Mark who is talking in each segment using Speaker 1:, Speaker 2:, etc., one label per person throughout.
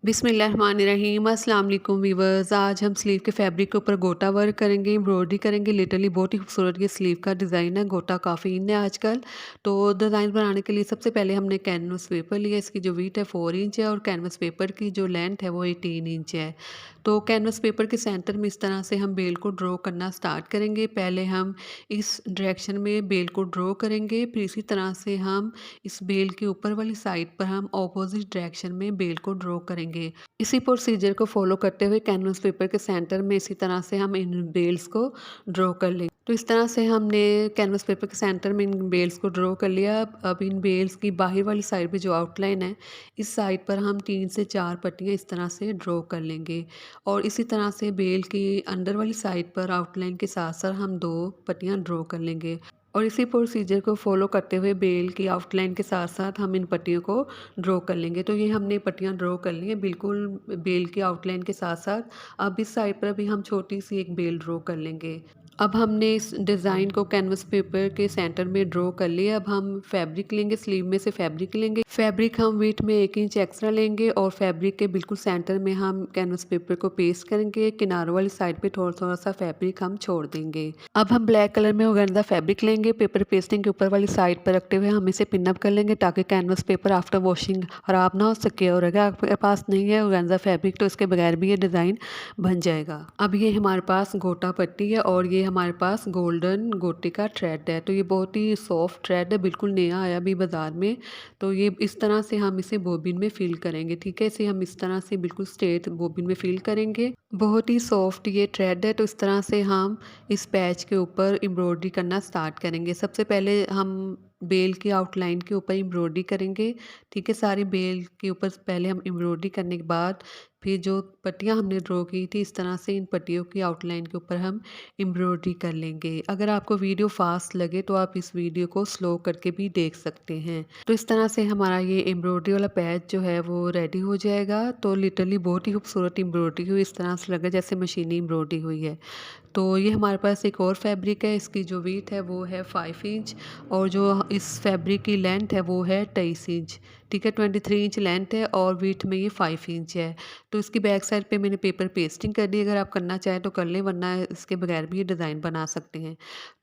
Speaker 1: बिस्मिल्लाहिर्रहमानिर्रहीम अस्सलाम वालेकुम वीवर्स। आज हम स्लीव के फैब्रिक के ऊपर गोटा वर्क करेंगे, एम्ब्रॉयडरी करेंगे। लिटरली बहुत ही खूबसूरत ये स्लीव का डिज़ाइन है। गोटा काफ़ी इन है आजकल। तो डिज़ाइन बनाने के लिए सबसे पहले हमने कैनवस पेपर लिया। इसकी जो वीथ है 4 इंच है और कैनवस पेपर की जो लेंथ है वो 18 इंच है। तो कैनवस पेपर के सेंटर में इस तरह से हम बेल को ड्रॉ करना स्टार्ट करेंगे। पहले हम इस डायरेक्शन में बेल को ड्रॉ करेंगे, फिर इसी तरह से हम इस बेल के ऊपर वाली साइड पर हम ऑपोजिट डायरेक्शन में बेल को ड्रॉ करेंगे। इसी प्रोसीजर को फॉलो करते हुए कैनवस पेपर के सेंटर में इसी तरह से हम इन बेल्स को ड्रॉ कर लेंगे। तो इस तरह से हमने कैनवस पेपर के सेंटर में इन बेल्स को ड्रॉ कर लिया। अब इन बेल्स की बाहर वाली साइड पे जो आउटलाइन है, इस साइड पर हम 3 से 4 पट्टियाँ इस तरह से ड्रॉ कर लेंगे और इसी तरह से बेल की अंदर वाली साइड पर आउटलाइन के साथ-साथ हम 2 पट्टियाँ ड्रॉ कर लेंगे और इसी प्रोसीजर को फॉलो करते हुए बेल की आउटलाइन के साथ-साथ हम इन पट्टियों को ड्रॉ कर लेंगे। तो ये हमने पट्टियाँ ड्रॉ कर ली हैं बिल्कुल बेल की आउटलाइन के साथ-साथ। अब इस साइड पर भी हम छोटी-सी एक बेल ड्रॉ कर लेंगे। अब हमने इस डिज़ाइन को कैनवस पेपर के सेंटर में ड्रॉ कर लिया। अब हम फैब्रिक लेंगे, स्लीव में से फैब्रिक लेंगे। फैब्रिक हम विड्थ में 1 इंच एक्स्ट्रा लेंगे और फैब्रिक के बिल्कुल सेंटर में हम कैनवस पेपर को पेस्ट करेंगे। किनारों वाली साइड पे थोड़ा-थोड़ा सा फैब्रिक हम छोड़ देंगे। अब हम ब्लैक कलर में ऑर्गेन्जा फैब्रिक लेंगे। पेपर पेस्टिंग के ऊपर वाली साइड पर रखते हुए हम इसे पिन अप कर लेंगे ताकि कैनवस पेपर आफ्टर वॉशिंग ख़राब ना हो सके और अगर आपके पास नहीं है ऑर्गेन्जा फैब्रिक तो इसके बगैर भी ये डिज़ाइन बन जाएगा। अब ये हमारे पास गोटा पट्टी है और ये हमारे पास गोल्डन गोटे का थ्रेड है। तो ये बहुत ही सॉफ्ट थ्रेड है, बिल्कुल नया आया अभी बाज़ार में। तो ये इस तरह से हम इसे बोबिन में फ़िल करेंगे, ठीक है? इसे हम इस तरह से बिल्कुल स्ट्रेट बोबिन में फ़िल करेंगे। बहुत ही सॉफ्ट ये थ्रेड है, तो इस तरह से हम इस पैच के ऊपर एम्ब्रॉयडरी करना स्टार्ट करेंगे। सबसे पहले हम बेल की आउटलाइन के ऊपर एम्ब्रॉयडरी करेंगे, ठीक है? सारी बेल के ऊपर पहले हम एम्ब्रॉयडरी करने के बाद फिर जो पट्टियाँ हमने ड्रॉ की थी इस तरह से इन पट्टियों की आउटलाइन के ऊपर हम एम्ब्रॉयडरी कर लेंगे। अगर आपको वीडियो फास्ट लगे तो आप इस वीडियो को स्लो करके भी देख सकते हैं। तो इस तरह से हमारा ये एम्ब्रॉयडरी वाला पैच जो है वो रेडी हो जाएगा। तो लिटरली बहुत ही खूबसूरत एम्ब्रॉयडरी हुई, इस तरह से लगा जैसे मशीनी एम्ब्रॉयडरी हुई है। तो ये हमारे पास एक और फैब्रिक है, इसकी जो विड्थ है वो है 5 इंच और जो इस फैब्रिक की लेंथ है वो है 23 इंच, ठीक है? 23 इंच लेंथ है और विड्थ में ये 5 इंच है। तो इसकी बैक साइड पे मैंने पेपर पेस्टिंग कर दी, अगर आप करना चाहें तो कर लें वरना इसके बगैर भी ये डिज़ाइन बना सकते हैं।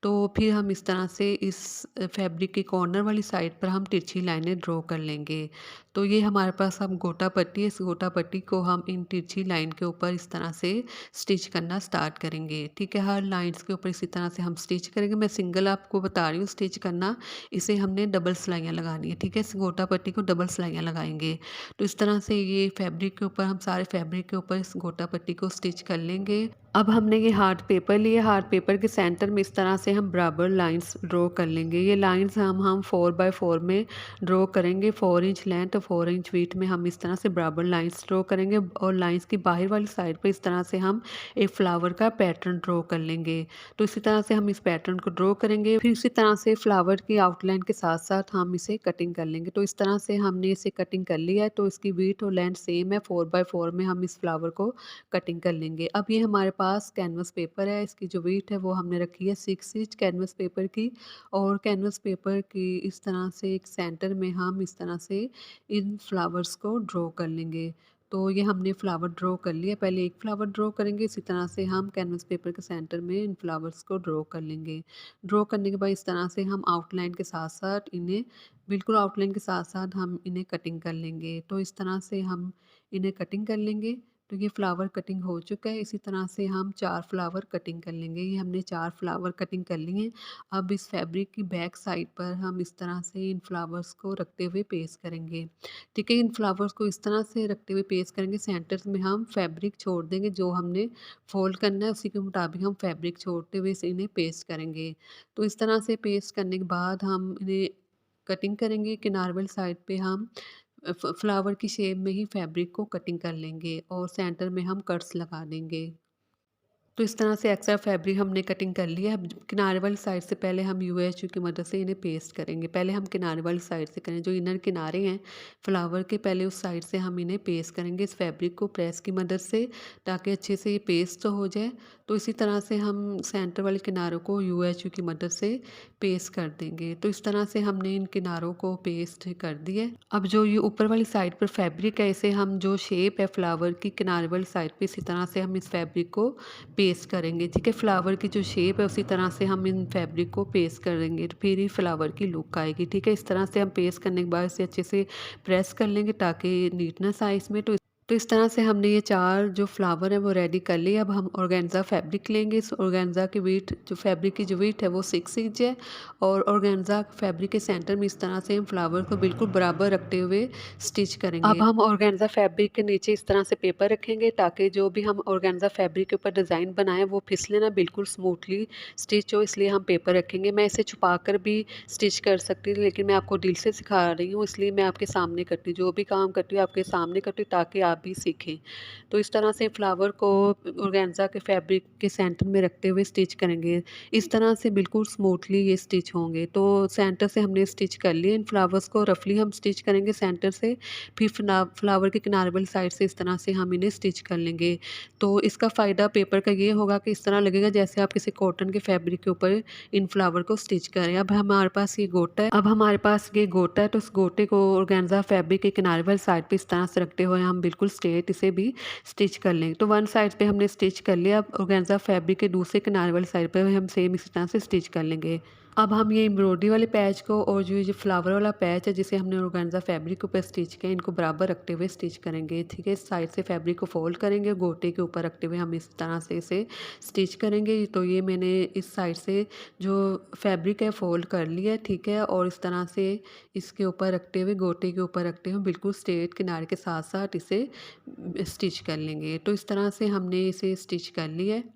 Speaker 1: तो फिर हम इस तरह से इस फैब्रिक की कॉर्नर वाली साइड पर हम तिरछी लाइनें ड्रॉ कर लेंगे। तो ये हमारे पास अब गोटा पट्टी है, इस गोटा पट्टी को हम इन तिरछी लाइन के ऊपर इस तरह से स्टिच करना स्टार्ट करेंगे, ठीक है? हर लाइन्स के ऊपर इसी तरह से हम स्टिच करेंगे। मैं सिंगल आपको बता रही हूँ स्टिच करना, इसे हमने डबल सिलाइयाँ लगानी है, ठीक है? इस गोटा पट्टी को डबल सिलाइयाँ लगाएँगे। तो इस तरह से ये फैब्रिक के ऊपर हम सारे फैब्रिक के ऊपर इस गोटा पट्टी को स्टिच कर लेंगे। अब हमने ये हार्ड पेपर लिया, हार्ड पेपर के सेंटर में इस तरह से हम बराबर लाइन्स ड्रॉ कर लेंगे। ये लाइन्स हम 4 बाय 4 में ड्रॉ करेंगे। 4 इंच लेंथ और 4 इंच विड्थ में हम इस तरह से बराबर लाइन्स ड्रॉ करेंगे और लाइन्स की बाहर वाली साइड पे इस तरह से हम एक फ्लावर का पैटर्न ड्रॉ कर लेंगे। तो इसी तरह से हम इस पैटर्न को ड्रॉ करेंगे, फिर इसी तरह से फ्लावर की आउटलाइन के साथ-साथ हम इसे कटिंग कर लेंगे। तो इस तरह से हमने इसे कटिंग कर लिया है, तो इसकी विड्थ और लेंथ सेम है, 4 बाय 4 में हम इस फ्लावर को कटिंग कर लेंगे। अब ये हमारे पास कैनवस पेपर है, इसकी जो विड्थ है वो हमने रखी है 6 इंच कैनवस पेपर की और कैनवस पेपर की इस तरह से एक सेंटर में हम इस तरह से इन फ्लावर्स को ड्रॉ कर लेंगे। तो ये हमने फ्लावर ड्रॉ कर लिया, पहले एक फ्लावर ड्रॉ करेंगे, इसी तरह से हम कैनवस पेपर के सेंटर में इन फ्लावर्स को ड्रॉ कर लेंगे। ड्रॉ करने के बाद इस तरह से हम आउटलाइन के साथ-साथ इन्हें बिल्कुल आउटलाइन के साथ-साथ हम इन्हें कटिंग कर लेंगे। तो इस तरह से हम इन्हें कटिंग कर लेंगे। तो ये फ्लावर कटिंग हो चुका है, इसी तरह से हम 4 फ्लावर कटिंग कर लेंगे। ये हमने 4 फ्लावर कटिंग कर लिए हैं। अब इस फैब्रिक की बैक साइड पर हम इस तरह से इन फ्लावर्स को रखते हुए पेस्ट करेंगे। ठीक है, इन फ्लावर्स को इस तरह से रखते हुए पेस्ट करेंगे, सेंटर में हम फैब्रिक छोड़ देंगे, जो हमने फोल्ड करना है उसी के मुताबिक हम फैब्रिक छोड़ते हुए इसे इन्हें पेस्ट करेंगे। तो इस तरह से पेस्ट करने के बाद हम इन्हें कटिंग करेंगे, किनारे वाली साइड पे हम फ्लावर की शेप में ही फैब्रिक को कटिंग कर लेंगे और सेंटर में हम कट्स लगा देंगे। तो इस तरह से एक्स्ट्रा फैब्रिक हमने कटिंग कर लिया है। अब किनारे वाली साइड से पहले हम यूएचयू की मदद से इन्हें पेस्ट करेंगे। पहले हम किनारे वाली साइड से करें, जो इनर किनारे हैं फ्लावर के, पहले उस साइड से हम इन्हें पेस्ट करेंगे इस फैब्रिक को प्रेस की मदद से, ताकि अच्छे से ये पेस्ट तो हो जाए। तो इसी तरह से हम सेंटर वाले किनारों को यूएचयू की मदद से पेस्ट कर देंगे। तो इस तरह से हमने इन किनारों को पेस्ट कर दिया है। अब जो ये ऊपर वाली साइड पर फैब्रिक है, इसे हम जो शेप है फ्लावर की किनारे वाली साइड पे, इसी तरह से हम इस फैब्रिक को पेस्ट करेंगे। ठीक है, फ्लावर की जो शेप है उसी तरह से हम इन फैब्रिक को पेस्ट करेंगे, तो फिर ही फ्लावर की लुक आएगी। ठीक है, इस तरह से हम पेस्ट करने के बाद इसे अच्छे से प्रेस कर लेंगे ताकि नीटनेस आए इसमें। तो इस तरह से हमने ये 4 जो फ्लावर हैं वो रेडी कर लिए। अब हम ऑर्गेन्जा फैब्रिक लेंगे। इस ऑर्गेन्जा की विड्थ, जो फैब्रिक की जो विड्थ है वो 6 इंच है, और ऑर्गेन्जा फैब्रिक के सेंटर में इस तरह से हम फ्लावर को बिल्कुल बराबर रखते हुए स्टिच करेंगे। अब हम ऑर्गेन्जा फैब्रिक के नीचे इस तरह से पेपर रखेंगे, ताकि जो भी हम ऑर्गेन्जा फैब्रिक के ऊपर डिज़ाइन बनाएं वो फिसले ना, बिल्कुल स्मूथली स्टिच हो, इसलिए हम पेपर रखेंगे। मैं इसे छुपा कर भी स्टिच कर सकती हूँ, लेकिन मैं आपको दिल से सिखा रही हूँ, इसलिए मैं आपके सामने करती हूँ। जो भी काम करती हूँ आपके सामने करती हूँ, ताकि आप भी सीखें। तो इस तरह से फ्लावर को ऑर्गेन्जा के फैब्रिक के सेंटर में रखते हुए स्टिच करेंगे। इस तरह से बिल्कुल स्मूथली ये स्टिच होंगे। तो सेंटर से हमने स्टिच कर लिए। इन फ्लावर्स को रफली हम स्टिच करेंगे सेंटर से, फिर फ्लावर के किनारे वाली साइड से इस तरह से हम इन्हें स्टिच कर लेंगे। तो इसका फ़ायदा पेपर का ये होगा कि इस तरह लगेगा जैसे आप किसी कॉटन के फैब्रिक के ऊपर इन फ्लावर को स्टिच करें। अब हमारे पास ये गोटा है, तो इस गोटे को ऑर्गेन्जा फैब्रिक के किनारे वाली साइड पे इस तरह से रखते हुए हम बिल्कुल स्ट्रेट इसे भी स्टिच कर लेंगे। तो वन साइड पे हमने स्टिच कर लिया। अब ऑर्गेन्जा फैब्रिक के दूसरे किनारे वाली साइड पे हम सेम इसी तरह से स्टिच कर लेंगे। अब हम ये एम्ब्रॉयडरी वाले पैच को और जो ये फ्लावर वाला पैच है जिसे हमने ऑर्गेन्जा फैब्रिक के ऊपर स्टिच किया, इनको बराबर रखते हुए स्टिच करेंगे। ठीक है, इस साइड से फैब्रिक को फोल्ड करेंगे, गोटे के ऊपर रखते हुए हम इस तरह से इसे स्टिच करेंगे। तो ये मैंने इस साइड से जो फैब्रिक है फोल्ड कर लिया है। ठीक है, और इस तरह से इसके ऊपर रखते हुए, गोटे के ऊपर रखते हुए बिल्कुल स्ट्रेट किनारे के साथ साथ इसे स्टिच कर लेंगे। तो इस तरह से हमने इसे स्टिच कर लिया है।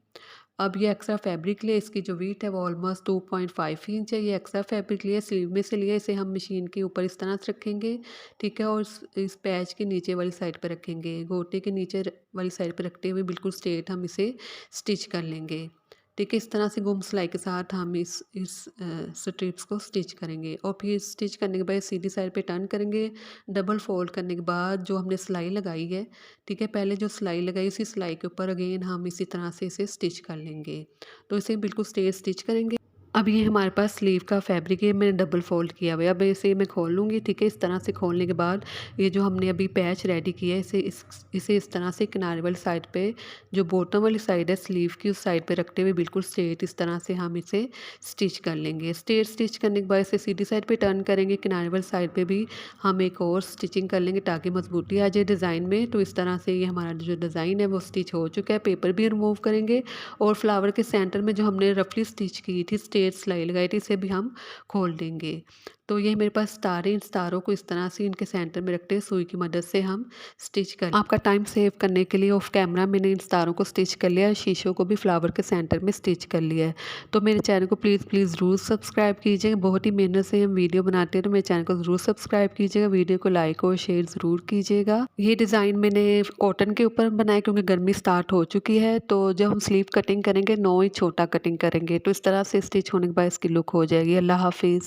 Speaker 1: अब ये एक्स्ट्रा फैब्रिक लिया, इसकी जो वीथ है वो ऑलमोस्ट 2.5 इंच है। ये एक्स्ट्रा फैब्रिक लिया, स्लीव में से लिया, इसे हम मशीन के ऊपर इस तरह से रखेंगे। ठीक है, और इस पैच के नीचे वाली साइड पर रखेंगे, गोटे के नीचे वाली साइड पर रखते हुए बिल्कुल स्ट्रेट हम इसे स्टिच कर लेंगे। ठीक है, इस तरह से गुम सिलाई के साथ हम इस स्ट्रिप्स को स्टिच करेंगे, और फिर स्टिच करने के बाद सीधी साइड पे टर्न करेंगे। डबल फोल्ड करने के बाद जो हमने सिलाई लगाई है, ठीक है, पहले जो सिलाई लगाई उसी सिलाई के ऊपर अगेन हम इसी तरह से इसे स्टिच कर लेंगे। तो इसे बिल्कुल स्ट्रेट स्टिच करेंगे। अब ये हमारे पास स्लीव का फैब्रिक है, मैंने डबल फोल्ड किया हुआ है। अब इसे मैं खोल लूँगी। ठीक है, इस तरह से खोलने के बाद ये जो हमने अभी पैच रेडी किया है, इसे इस तरह से किनारे वाली साइड पे, जो बॉटम वाली साइड है स्लीव की, उस साइड पे रखते हुए बिल्कुल स्ट्रेट इस तरह से हम इसे स्टिच कर लेंगे। स्ट्रेट स्टिच करने के बाद इसे सीधी साइड पे टर्न करेंगे। किनारे वाली साइड पे भी हम एक और स्टिचिंग कर लेंगे ताकि मजबूती आ जाए डिज़ाइन में। तो इस तरह से ये हमारा जो डिज़ाइन है वो स्टिच हो चुका है। पेपर भी रिमूव करेंगे, और फ्लावर के सेंटर में जो हमने रफली स्टिच की थी, स्ट्रेट सिलाई लगाई थी, इसे भी हम खोल देंगे। तो ये मेरे पास स्टार है, इन स्टारों को इस तरह से इनके सेंटर में रखते हैं, सुई की मदद से हम स्टिच कर। आपका टाइम सेव करने के लिए ऑफ कैमरा मैंने इन स्टारों को स्टिच कर लिया है, शीशों को भी फ्लावर के सेंटर में स्टिच कर लिया है। तो मेरे चैनल को प्लीज़ प्लीज़ ज़रूर सब्सक्राइब कीजिएगा। बहुत ही मेहनत से हम वीडियो बनाते हैं, तो मेरे चैनल को ज़रूर सब्सक्राइब कीजिएगा। वीडियो को लाइक और शेयर ज़रूर कीजिएगा। ये डिज़ाइन मैंने कॉटन के ऊपर बनाया क्योंकि गर्मी स्टार्ट हो चुकी है। तो जब हम स्लीव कटिंग करेंगे 9 इंच छोटा कटिंग करेंगे, तो इस तरह से स्टिच होने के बाद इसकी लुक हो जाएगी। अल्लाह हाफिज़।